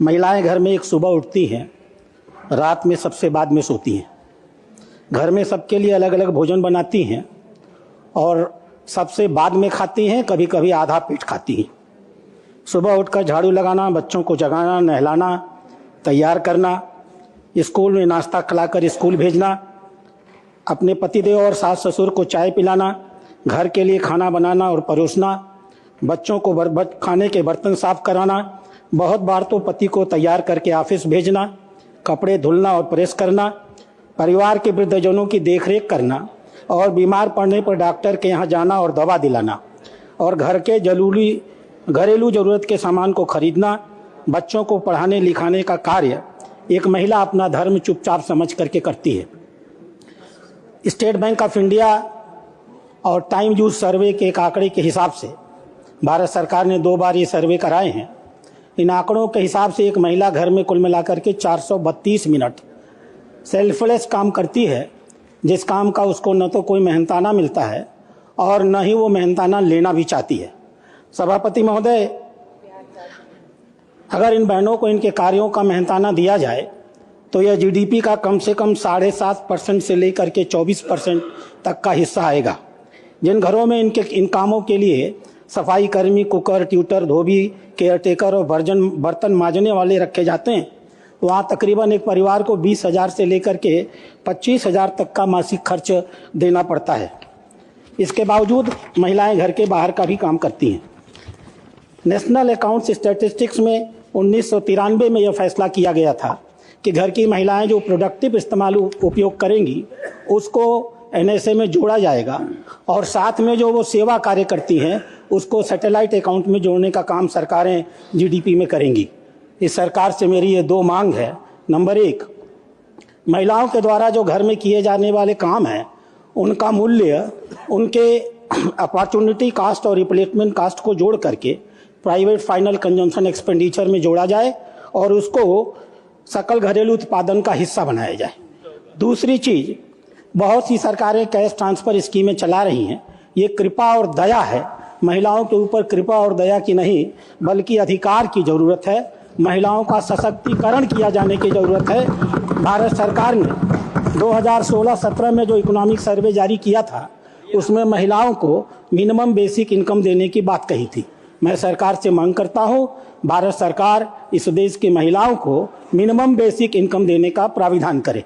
महिलाएं घर में एक सुबह उठती हैं, रात में सबसे बाद में सोती हैं। घर में सबके लिए अलग अलग भोजन बनाती हैं और सबसे बाद में खाती हैं, कभी कभी आधा पेट खाती हैं। सुबह उठकर झाड़ू लगाना, बच्चों को जगाना, नहलाना, तैयार करना, स्कूल में नाश्ता खिलाकर स्कूल भेजना, अपने पतिदेव और सास ससुर को चाय पिलाना, घर के लिए खाना बनाना और परोसना, बच्चों को खाने के बर्तन साफ कराना, बहुत बार तो पति को तैयार करके ऑफिस भेजना, कपड़े धुलना और प्रेस करना, परिवार के वृद्धजनों की देखरेख करना और बीमार पड़ने पर डॉक्टर के यहाँ जाना और दवा दिलाना और घर के घरेलू ज़रूरत के सामान को खरीदना, बच्चों को पढ़ाने लिखाने का कार्य एक महिला अपना धर्म चुपचाप समझ करके करती है। स्टेट बैंक ऑफ इंडिया और टाइम यूज सर्वे के एक आंकड़े के हिसाब से भारत सरकार ने 2 बार ये सर्वे कराए हैं। इन आंकड़ों के हिसाब से एक महिला घर में कुल मिलाकर के 432 मिनट सेल्फलेस काम करती है, जिस काम का उसको न तो कोई मेहनताना मिलता है और न ही वो मेहनताना लेना भी चाहती है। सभापति महोदय, अगर इन बहनों को इनके कार्यों का मेहनताना दिया जाए तो यह जीडीपी का कम से कम 7.5% से लेकर के 24% तक का हिस्सा आएगा। जिन घरों में इन कामों के लिए सफाई कर्मी, कुकर, ट्यूटर, धोबी, केयरटेकर और बर्तन मांजने वाले रखे जाते हैं, वहाँ तकरीबन एक परिवार को 20,000 से लेकर के 25,000 तक का मासिक खर्च देना पड़ता है। इसके बावजूद महिलाएं घर के बाहर का भी काम करती हैं। नेशनल अकाउंट्स स्टैटिस्टिक्स में 1993 में यह फैसला किया गया था कि घर की महिलाएं जो प्रोडक्टिव इस्तेमाल उपयोग करेंगी उसको एनएसए में जोड़ा जाएगा और साथ में जो वो सेवा कार्य करती हैं उसको सैटेलाइट अकाउंट में जोड़ने का काम सरकारें जीडीपी में करेंगी। इस सरकार से मेरी ये 2 मांग है। नंबर 1, महिलाओं के द्वारा जो घर में किए जाने वाले काम हैं उनका मूल्य उनके अपॉर्चुनिटी कास्ट और रिप्लेसमेंट कास्ट को जोड़ करके प्राइवेट फाइनल कंजम्पशन एक्सपेंडिचर में जोड़ा जाए और उसको सकल घरेलू उत्पादन का हिस्सा बनाया जाए। दूसरी चीज़, बहुत सी सरकारें कैश ट्रांसफ़र स्कीमें चला रही हैं। ये कृपा और दया है, महिलाओं के ऊपर कृपा और दया की नहीं बल्कि अधिकार की ज़रूरत है। महिलाओं का सशक्तिकरण किया जाने की ज़रूरत है। भारत सरकार ने 2016-17 में जो इकोनॉमिक सर्वे जारी किया था उसमें महिलाओं को मिनिमम बेसिक इनकम देने की बात कही थी। मैं सरकार से मांग करता हूँ, भारत सरकार इस देश की महिलाओं को मिनिमम बेसिक इनकम देने का प्राविधान करे।